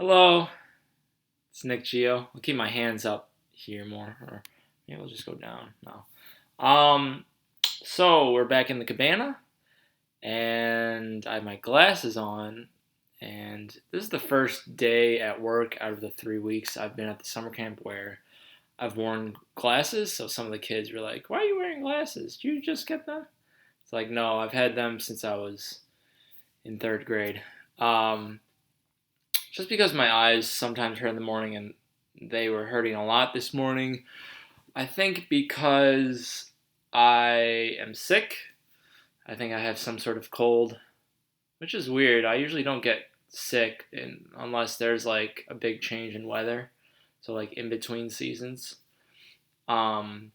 Hello, it's Nick Geo. I'll keep my hands up here more, or maybe I'll just go down now. Um, so we're back in the cabana, and I have my glasses on, and this is the first day at work out of the 3 weeks I've been at the summer camp where I've worn glasses. So some of the kids were like, "Why are you wearing glasses? Do you just get them?" It's like, no, I've had them since I was in third grade. Um, just because my eyes sometimes hurt in the morning and they were hurting a lot this morning. I think because I am sick. I think I have some sort of cold, which is weird. I usually don't get sick unless there's like a big change in weather. So like in between seasons. Um,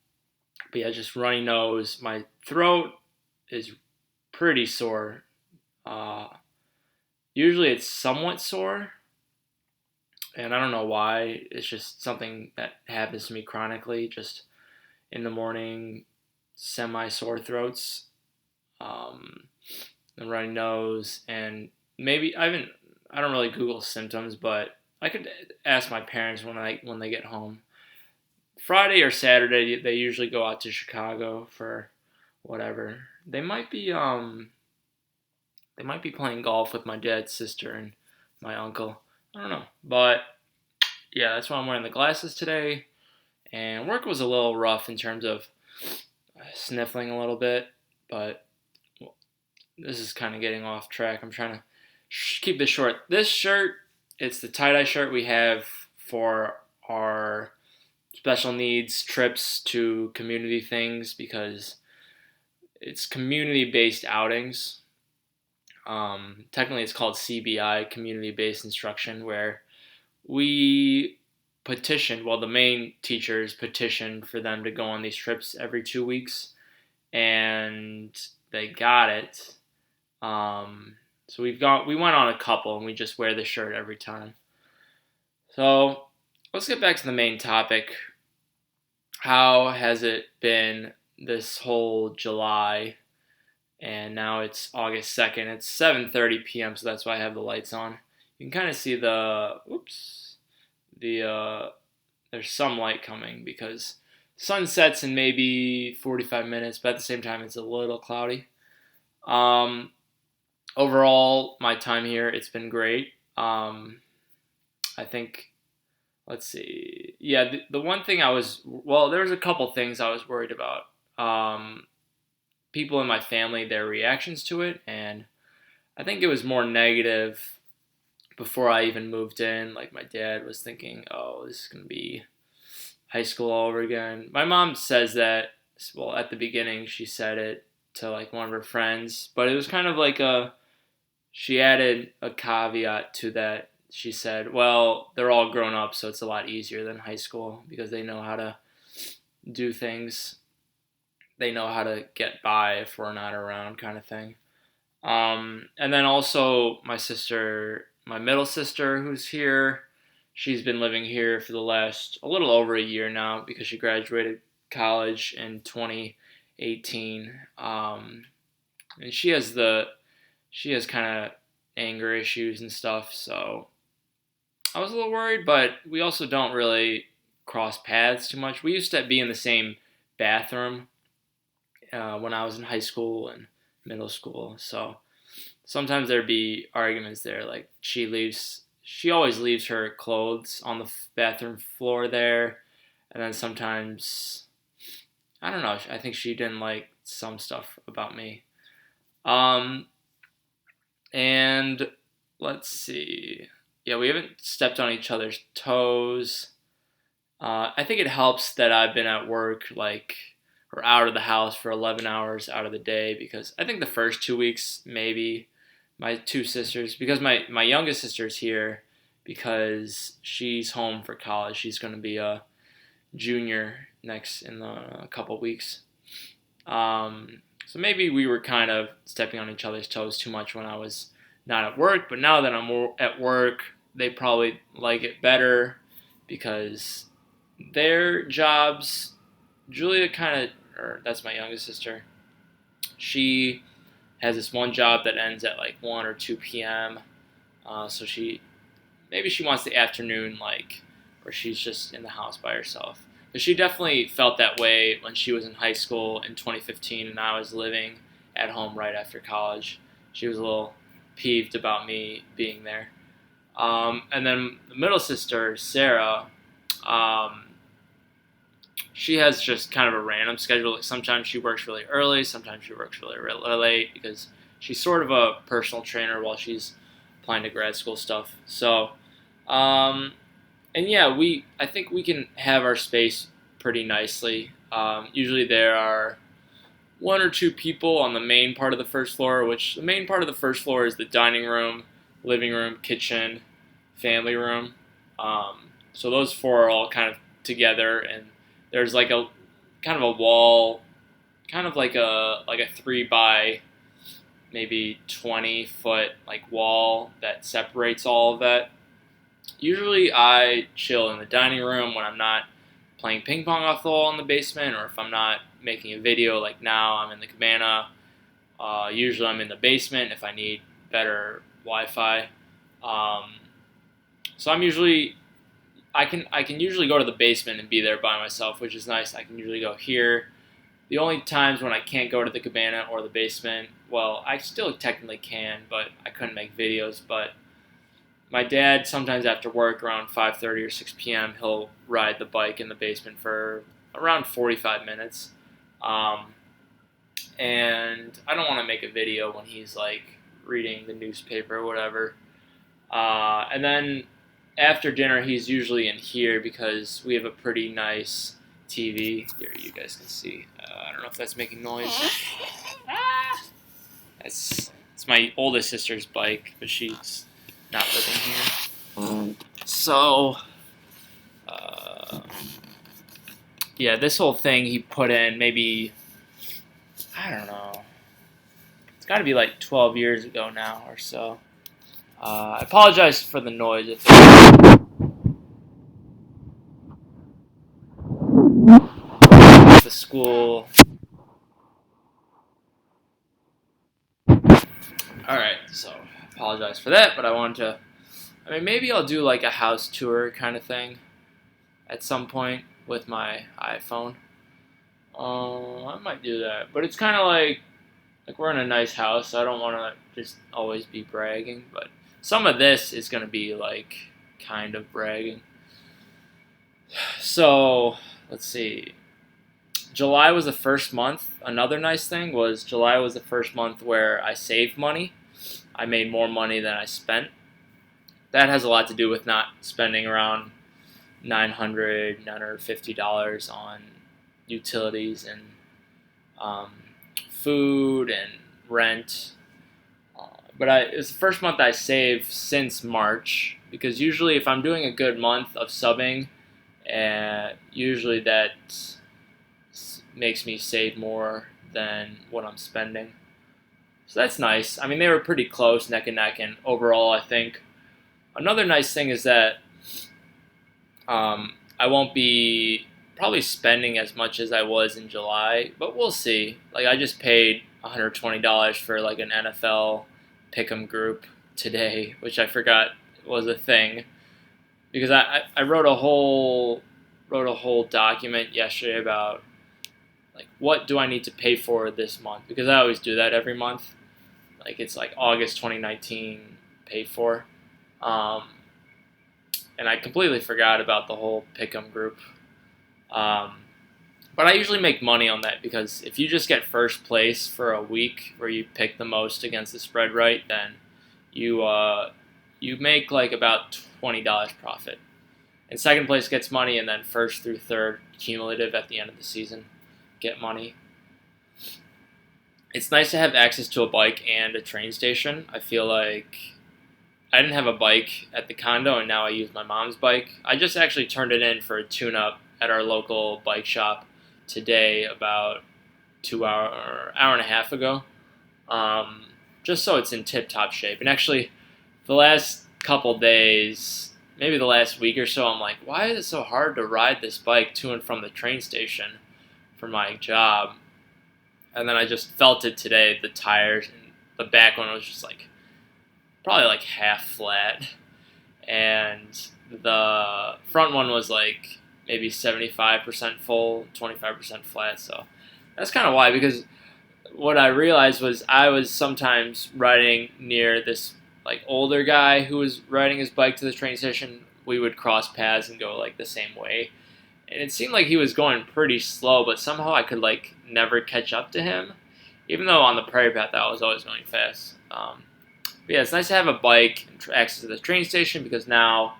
but yeah, just runny nose. My throat is pretty sore. Uh, Usually it's somewhat sore, and I don't know why. It's just something that happens to me chronically. Just in the morning, semi sore throats, um, a runny nose, and maybe I haven't. I don't really Google symptoms, but I could ask my parents when they get home. Friday or Saturday, they usually go out to Chicago for whatever. They might be playing golf with my dad's sister and my uncle. I don't know, but yeah, that's why I'm wearing the glasses today. And work was a little rough in terms of sniffling a little bit, but well, this is kind of getting off track. I'm trying to keep this short. This shirt, it's the tie dye shirt we have for our special needs trips to community things because it's community based outings. Technically, it's called CBI, community based instruction, where we petitioned, well, the main teachers petitioned for them to go on these trips every 2 weeks, and they got it. So we went on a couple, and we just wear the shirt every time. So let's get back to the main topic. How has it been this whole July? And now it's August 2nd. It's 7:30 p.m., so that's why I have the lights on. You can kind of see the there's some light coming because sun sets in maybe 45 minutes, but at the same time it's a little cloudy. Um, Overall, my time here, it's been great. I think, let's see. Yeah, the one thing there was a couple things I was worried about. People in my family, their reactions to it, and I think it was more negative before I even moved in. Like my dad was thinking, "Oh, this is gonna be high school all over again." My mom says that. Well, at the beginning, she said it to like one of her friends, but it was kind of like she added a caveat to that. She said, "Well, they're all grown up, so it's a lot easier than high school because they know how to do things. They know how to get by if we're not around, kind of thing." And then also my middle sister, who's here, she's been living here for the last a little over a year now because she graduated college in 2018. And she has kind of anger issues and stuff, so I was a little worried, but we also don't really cross paths too much. We used to be in the same bathroom when I was in high school and middle school, so sometimes there'd be arguments there. Like she always leaves her clothes on the bathroom floor there, and then sometimes I don't know. I think she didn't like some stuff about me. Um, and let's see. Yeah, we haven't stepped on each other's toes. I think it helps that I've been at work or out of the house for 11 hours out of the day because I think the first 2 weeks maybe my two sisters because my youngest sister's here because she's home for college. She's going to be a junior next in a couple weeks. So maybe we were kind of stepping on each other's toes too much when I was not at work. But now that I'm at work, they probably like it better because their jobs. Julia kind of, or that's my youngest sister. She has this one job that ends at like 1 or 2 p.m. So she maybe she wants the afternoon, like, where she's just in the house by herself. Because she definitely felt that way when she was in high school in 2015 and I was living at home right after college. She was a little peeved about me being there. And then the middle sister, Sarah, um, she has just kind of a random schedule. Like sometimes she works really early, sometimes she works really late because she's sort of a personal trainer while she's applying to grad school stuff. So, um, and yeah, I think we can have our space pretty nicely. Usually there are one or two people on the main part of the first floor, which the main part of the first floor is the dining room, living room, kitchen, family room. So those four are all kind of together, and there's like a kind of a wall, kind of like a 3 by maybe 20 foot like wall that separates all of that. Usually I chill in the dining room when I'm not playing ping pong off the wall in the basement, or if I'm not making a video like now, I'm in the cabana. Usually I'm in the basement if I need better Wi-Fi. Um, so I can usually go to the basement and be there by myself, which is nice. I can usually go here. The only times when I can't go to the cabana or the basement, well, I still technically can, but I couldn't make videos. But my dad, sometimes after work around 5:30 or 6 p.m., he'll ride the bike in the basement for around 45 minutes. Um, and I don't want to make a video when he's like reading the newspaper or whatever. And then after dinner, he's usually in here because we have a pretty nice TV. Here, you guys can see. I don't know if that's making noise. It's my oldest sister's bike, but she's not living here. So, yeah, this whole thing he put in maybe, I don't know, it's got to be like 12 years ago now or so. I apologize for the noise if it's the school. Alright, so apologize for that, but I mean, maybe I'll do like a house tour kind of thing at some point with my iPhone. I might do that, but it's kind of like we're in a nice house, so I don't want to just always be bragging, but some of this is going to be like kind of bragging. So, let's see. July was the first month. Another nice thing was July was the first month where I saved money. I made more money than I spent. That has a lot to do with not spending around $950 on utilities and food and rent. But it was the first month I saved since March, because usually if I'm doing a good month of subbing, usually that makes me save more than what I'm spending. So that's nice. I mean, they were pretty close, neck and neck, and overall, I think another nice thing is that I won't be probably spending as much as I was in July, but we'll see. Like, I just paid $120 for like an NFL pick'em group today, which I forgot was a thing, because I wrote a whole document yesterday about like what do I need to pay for this month, because I always do that every month. Like it's like August 2019 paid for, and I completely forgot about the whole pick'em group. But I usually make money on that, because if you just get first place for a week where you pick the most against the spread right, then you make like about $20 profit. And second place gets money, and then first through third cumulative at the end of the season get money. It's nice to have access to a bike and a train station. I feel like I didn't have a bike at the condo, and now I use my mom's bike. I just actually turned it in for a tune-up at our local bike shop today, about 2 hour and a half ago, just so it's in tip-top shape. And actually, the last couple days, maybe the last week or so, I'm like, why is it so hard to ride this bike to and from the train station for my job? And then I just felt it today. The tires and the back one was just like probably like half flat, and the front one was like maybe 75% full, 25% flat. So that's kind of why, because what I realized was I was sometimes riding near this like older guy who was riding his bike to the train station. We would cross paths and go like the same way, and it seemed like he was going pretty slow, but somehow I could like never catch up to him, even though on the prairie path I was always going fast. But yeah, it's nice to have a bike and access to the train station, because now,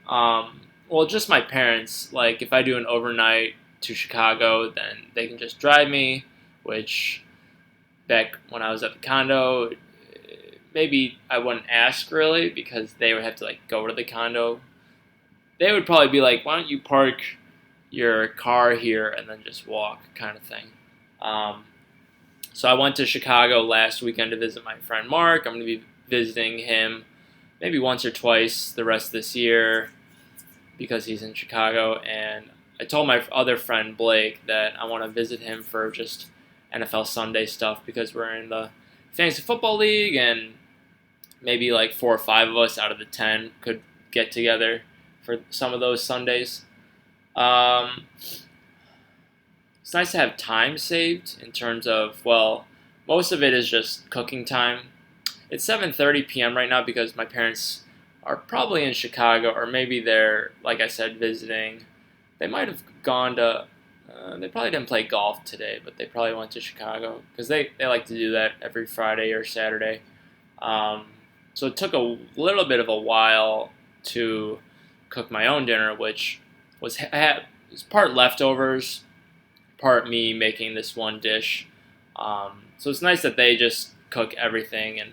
well, just my parents, like if I do an overnight to Chicago, then they can just drive me, which back when I was at the condo, maybe I wouldn't ask really, because they would have to like go to the condo. They would probably be like, "Why don't you park your car here and then just walk," kind of thing. Um, so I went to Chicago last weekend to visit my friend Mark. I'm going to be visiting him maybe once or twice the rest of this year because he's in Chicago. And I told my other friend Blake that I want to visit him for just NFL Sunday stuff, because we're in the fantasy football league, and maybe like 4 or 5 of us out of the 10 could get together for some of those Sundays. Um, it's nice to have time saved in terms of, well, most of it is just cooking time. It's 7:30 p.m. right now because my parents are probably in Chicago, or maybe they're, like I said, visiting. They might have gone to. They probably didn't play golf today, but they probably went to Chicago because they like to do that every Friday or Saturday. Um, so it took a little bit of a while to cook my own dinner, which was part leftovers, part me making this one dish. So it's nice that they just cook everything, and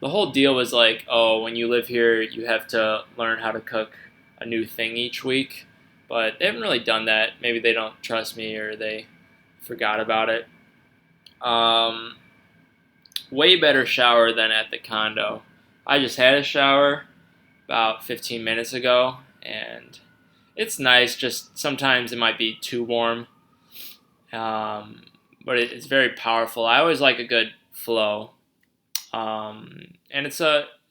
the whole deal was like, oh, when you live here, you have to learn how to cook a new thing each week. But they haven't really done that. Maybe they don't trust me, or they forgot about it. Um, Way better shower than at the condo. I just had a shower about 15 minutes ago, and it's nice. Just sometimes it might be too warm, um, but it's very powerful. I always like a good flow, and it's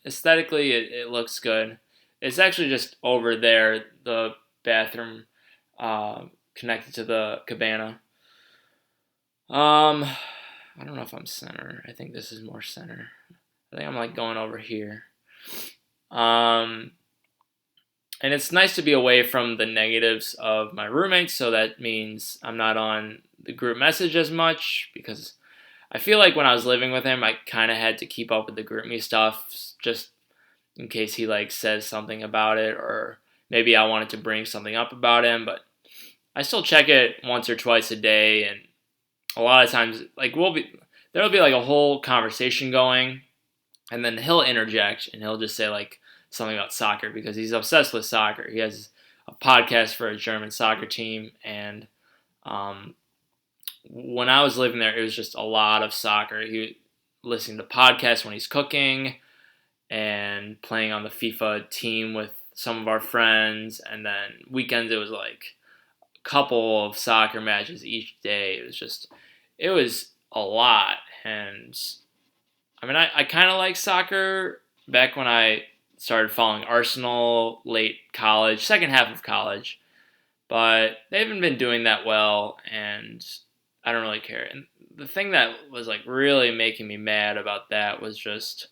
aesthetically it looks good. It's actually just over there, the bathroom uh, connected to the cabana. I don't know if I'm center. I think this is more center. I think I'm like going over here. Um, and it's nice to be away from the negatives of my roommates, so that means I'm not on the group message as much, because I feel like when I was living with him, I kind of had to keep up with the group me stuff just in case he like says something about it, or maybe I wanted to bring something up about him, but I still check it once or twice a day, and a lot of times like there'll be like a whole conversation going, and then he'll interject and he'll just say like something about soccer because he's obsessed with soccer. He has a podcast for a German soccer team, and um, when I was living there, it was just a lot of soccer. He listening to podcasts when he's cooking and playing on the FIFA team with some of our friends, and then weekends it was like a couple of soccer matches each day. It was a lot, and I mean, I kind of like soccer back when I started following Arsenal late college, second half of college, but they haven't been doing that well, and I don't really care. And the thing that was like really making me mad about that was just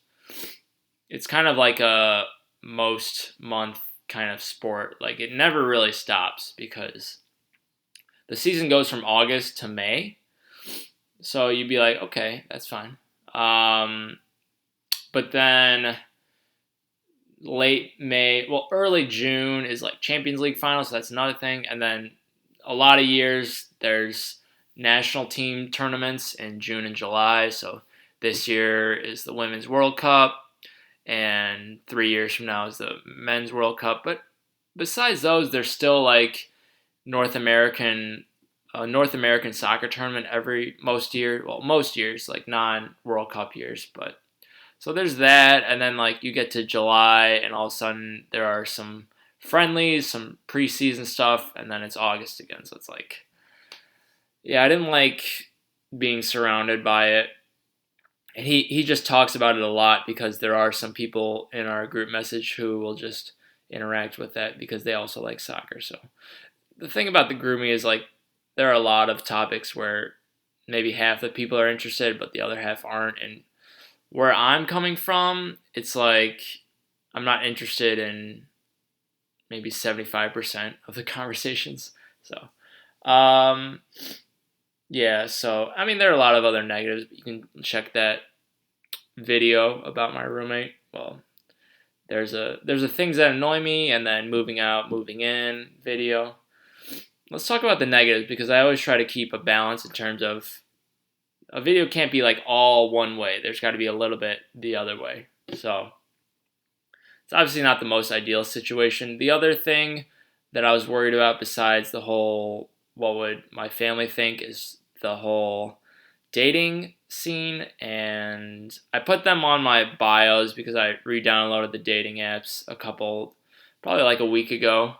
it's kind of like a most month kind of sport. Like it never really stops because the season goes from August to May. So you'd be like, okay, that's fine. But then late May, well, early June is like Champions League final, so that's another thing. And then a lot of years there's national team tournaments in June and July. So this year is the Women's World Cup, and 3 years from now is the Men's World Cup. But besides those, there's still like North American North American soccer tournament most years, like non-World Cup years. But so there's that, and then like you get to July, and all of a sudden there are some friendlies, some preseason stuff, and then it's August again. So it's like, yeah, I didn't like being surrounded by it, and he just talks about it a lot because there are some people in our group message who will just interact with that because they also like soccer. So the thing about the grooming is like there are a lot of topics where maybe half the people are interested, but the other half aren't. And where I'm coming from, it's like I'm not interested in maybe 75% of the conversations. So, um, yeah. So I mean, there are a lot of other negatives. But you can check that video about my roommate. Well, there's a things that annoy me, and then moving out, moving in video. Let's talk about the negatives because I always try to keep a balance in terms of a video can't be like all one way. There's got to be a little bit the other way. So it's obviously not the most ideal situation. The other thing that I was worried about besides the whole what would my family think is the whole dating scene, and I put them on my bios because I re-downloaded the dating apps probably like a week ago.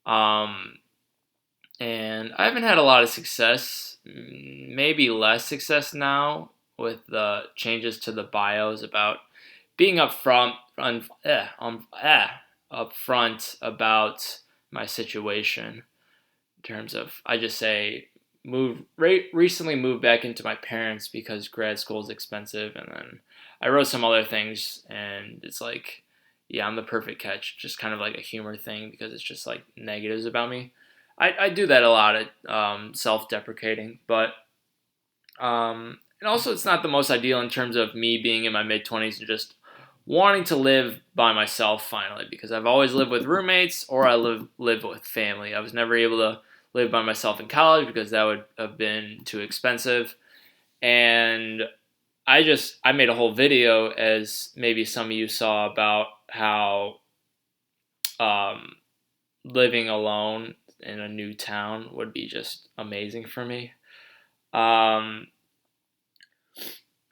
Um, and I haven't had a lot of success, maybe less success now with the changes to the bios about being upfront about my situation in terms of I just say recently moved back into my parents because grad school is expensive, and then I wrote some other things, and it's like, yeah, I'm the perfect catch, just kind of like a humor thing because it's just like negatives about me. I do that a lot at self-deprecating, but and also it's not the most ideal in terms of me being in my mid-20s and just wanting to live by myself finally because I've always lived with roommates or I live with family. I was never able to live by myself in college because that would have been too expensive. And I made a whole video, as maybe some of you saw, about how um, living alone in a new town would be just amazing for me. Um,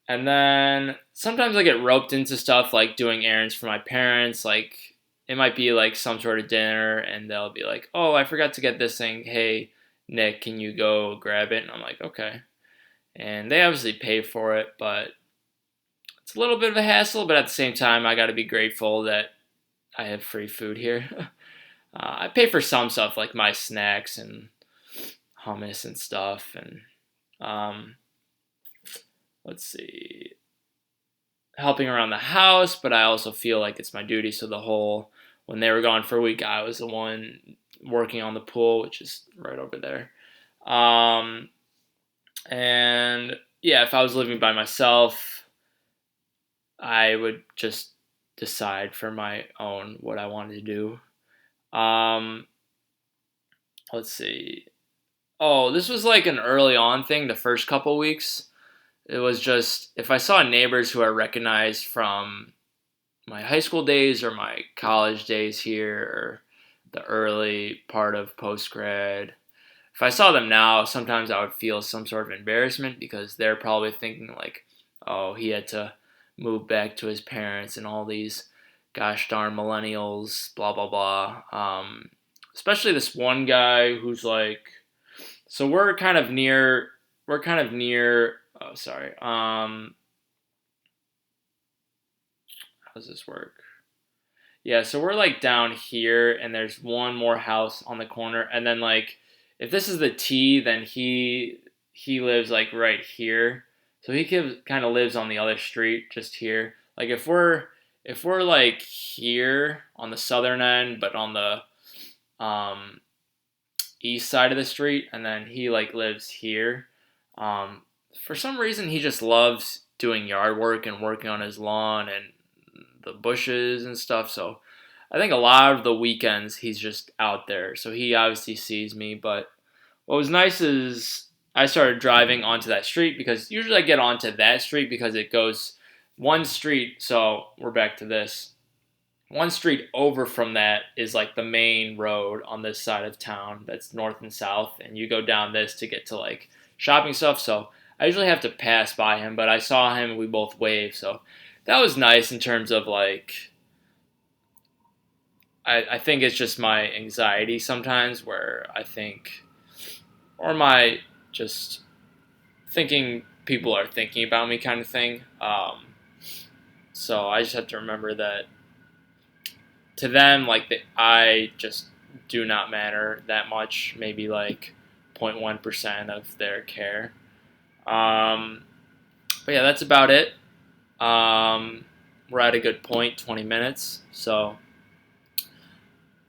and then sometimes I get roped into stuff like doing errands for my parents. Like it might be like some sort of dinner, and they'll be like, "Oh, I forgot to get this thing. Hey, Nick, can you go grab it?" And I'm like, "Okay." And they obviously pay for it, but it's a little bit of a hassle. But at the same time, I got to be grateful that I have free food here. I pay for some stuff like my snacks and hummus and stuff, and um, let's see, helping around the house. But I also feel like it's my duty. So when they were gone for a week, I was the one working on the pool, which is right over there. Um, and yeah, if I was living by myself, I would just decide for my own what I wanted to do. Um, let's see. Oh, this was like an early on thing, the first couple weeks. It was just if I saw neighbors who I recognized from my high school days or my college days here or the early part of post grad. If I saw them now, sometimes I would feel some sort of embarrassment because they're probably thinking like, "Oh, he had to move back to his parents and all these gosh darn millennials, blah blah blah." Especially this one guy who's like, so we're kind of near. We're kind of near. Oh, sorry. How does this work? Yeah, so we're like down here, and there's one more house on the corner, and then like if this is the T, then he lives like right here, so he kind of lives on the other street, just here. Like if we're like here on the southern end, but on the um, east side of the street, and then he like lives here. Um, for some reason, he just loves doing yard work and working on his lawn and the bushes and stuff. So I think a lot of the weekends he's just out there. So he obviously sees me. But what was nice is I started driving onto that street because usually I get onto that street because it goes one street. So we're back to this. One street over from that is like the main road on this side of town that's north and south. And you go down this to get to like shopping stuff. So I usually have to pass by him, but I saw him and we both waved. So that was nice in terms of like I think it's just my anxiety sometimes where I think or my just thinking people are thinking about me kind of thing. So I just have to remember that to them, like I just do not matter that much. Maybe like 0.1% of their care. Um, but yeah, that's about it. We're at a good point, 20 minutes. So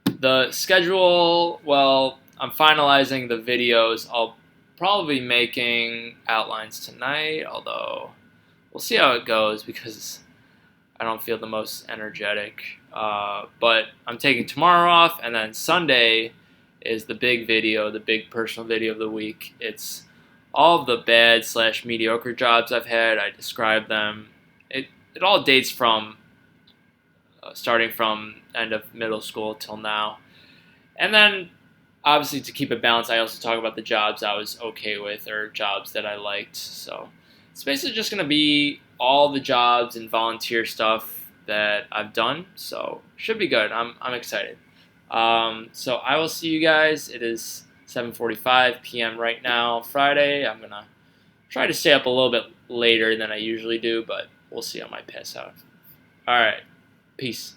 the schedule, well, I'm finalizing the videos. I'll probably be making outlines tonight, although we'll see how it goes because I don't feel the most energetic. But I'm taking tomorrow off, and then Sunday is the big video, the big personal video of the week. It's all of the bad / mediocre jobs I've had. I describe them. It all dates from starting from end of middle school till now. And then, obviously, to keep it balanced, I also talk about the jobs I was okay with or jobs that I liked. So it's basically just going to be all the jobs and volunteer stuff that I've done. So should be good. I'm excited. So I will see you guys. It is 7:45 p.m. right now, Friday. I'm going to try to stay up a little bit later than I usually do, but we'll see how my pass out. All right. Peace.